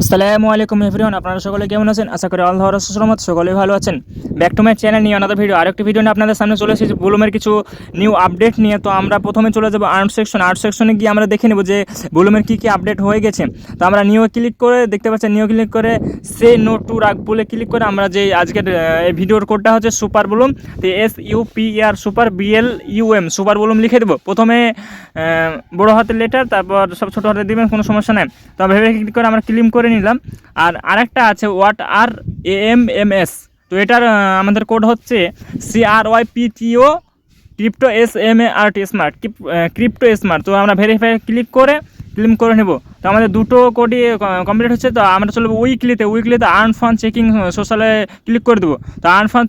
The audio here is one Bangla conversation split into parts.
আসসালামু আলাইকুম এভরিওয়ান, আপনারা সকলে কেমন আছেন? আশা করি আল্লাহর রহমতে সকলেই ভালো আছেন। ব্যাক টু মাই চ্যানেল নিয়ে আনাদার ভিডিও, আরেকটি ভিডিও নিয়ে আপনাদের সামনে চলে এসেছি বুলুমের কিছু নিউ আপডেট নিয়ে। তো আমরা প্রথমে চলে যাব আর্ট সেকশনে গিয়ে আমরা দেখে নেব যে বুলুমের কী কী আপডেট হয়ে গেছে। তো আমরা নিউ ক্লিক করে দেখতে পাচ্ছেন, নিউ ক্লিক করে সে নো টু রাগ বলে ক্লিক করে আমরা যে আজকের এই ভিডিওর কোডটা হচ্ছে সুপার বুলুম, তো SUPER super BLUM super Blum লিখে দেবো। প্রথমে বড় হাতের লেটার, তারপর সব ছোটো হাতে দেবেন, কোনো সমস্যা নেই। তো ভেবে ক্লিক করে আমরা ক্লিম করে নিলাম। আর আরেকটা আছে WATRAMMS, তো এটার আমাদের কোড হচ্ছে CRYPTO crypto SMART smart crypto smart. তো আমরা ভেরিফাই ক্লিক করে ক্লিম করে নেব। তো আমাদের দুটো কোডই কমপ্লিট হচ্ছে। তো আমরা চলবো উইকলিতে আর্ন ফান্ড চেকিং সোশ্যালে ক্লিক করে দেবো। তো আর্ন ফান্ড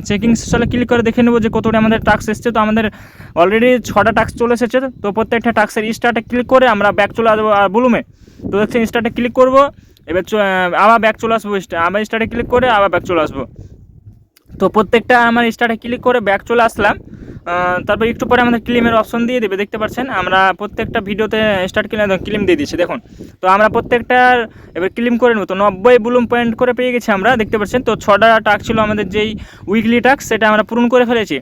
চেকিং সোশ্যালে ক্লিক করে দেখে নেবো যে কতটা আমাদের টাস্ক এসছে। তো আমাদের অলরেডি 6টা টাস্ক চলে এসেছে। তো প্রত্যেকটা টাস্কের স্টার্টে ক্লিক করে আমরা ব্যাক চলে আসবো বুলুমে। তো দেখছেন স্টার্টে ক্লিক করবো, এবার আবার ব্যাক চলে আসবো, আবার স্টার্টে ক্লিক করে আবার ব্যাক চলে আসবো। তো প্রত্যেকটা আমার স্টার্টে ক্লিক করে ব্যাক চলে আসলাম। তারপর একটু পরে আমাদের ক্লিমের অপশন দিয়ে দেবে, দেখতে পাচ্ছেন আমরা প্রত্যেকটা ভিডিওতে স্টার্ট ক্লিম দিয়ে দিচ্ছি দেখুন। তো আমরা প্রত্যেকটার এবার ক্লিম করে নেব। তো 90 বুলুম পয়েন্ট করে পেয়ে গেছি আমরা, দেখতে পাচ্ছেন। তো 6টা টাস্ক ছিল আমাদের যেই উইকলি টাস্ক, সেটা আমরা পূরণ করে ফেলেছি।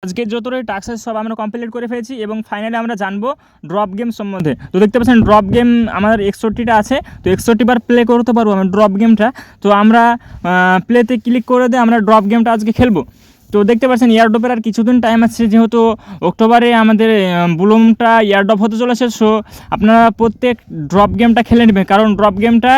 আজকে যতটাই টাস্ক আছে সব আমরা কমপ্লিট করে ফেলেছি এবং ফাইনালি আমরা জানবো ড্রপ গেম সম্বন্ধে। তো দেখতে পাচ্ছেন ড্রপ গেম আমাদের 61টা আছে। তো 61 বার প্লে করতে পারবো আমরা ড্রপ গেমটা। তো আমরা প্লেতে ক্লিক করে দিয়ে আমরা ড্রপ গেমটা আজকে খেলবো। তো দেখতে পাচ্ছেন এয়ারড্রপের আর কিছুদিন টাইম আছে, যেহেতু অক্টোবরে আমাদের বুলুমটা এয়ারড্রপ হতে চলেছে। সো আপনারা প্রত্যেক ড্রপ গেমটা খেলে নেবেন, কারণ ড্রপ গেমটা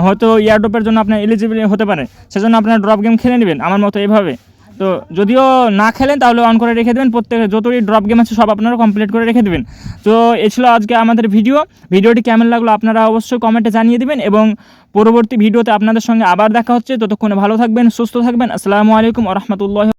হয়তো এয়ারড্রপের জন্য আপনার এলিজিবল হতে পারে, সেজন্য আপনারা ড্রপ গেম খেলে নেবেন আমার মতো এভাবে। তো যদিও না খেলেন তাহলে অন করে রেখে দেবেন, প্রত্যেক যতই ড্রপ গেম আছে সব আপনারা কমপ্লিট করে রেখে দেবেন। তো এ ছিল আজকে আমাদের ভিডিওটি কেমন লাগলো আপনারা অবশ্যই কমেন্টে জানিয়ে দেবেন এবং পরবর্তী ভিডিওতে আপনাদের সঙ্গে আবার দেখা হচ্ছে। ততক্ষণে ভালো থাকবেন, সুস্থ থাকবেন। আসসালামু আলাইকুম ওয়া রাহমাতুল্লাহি।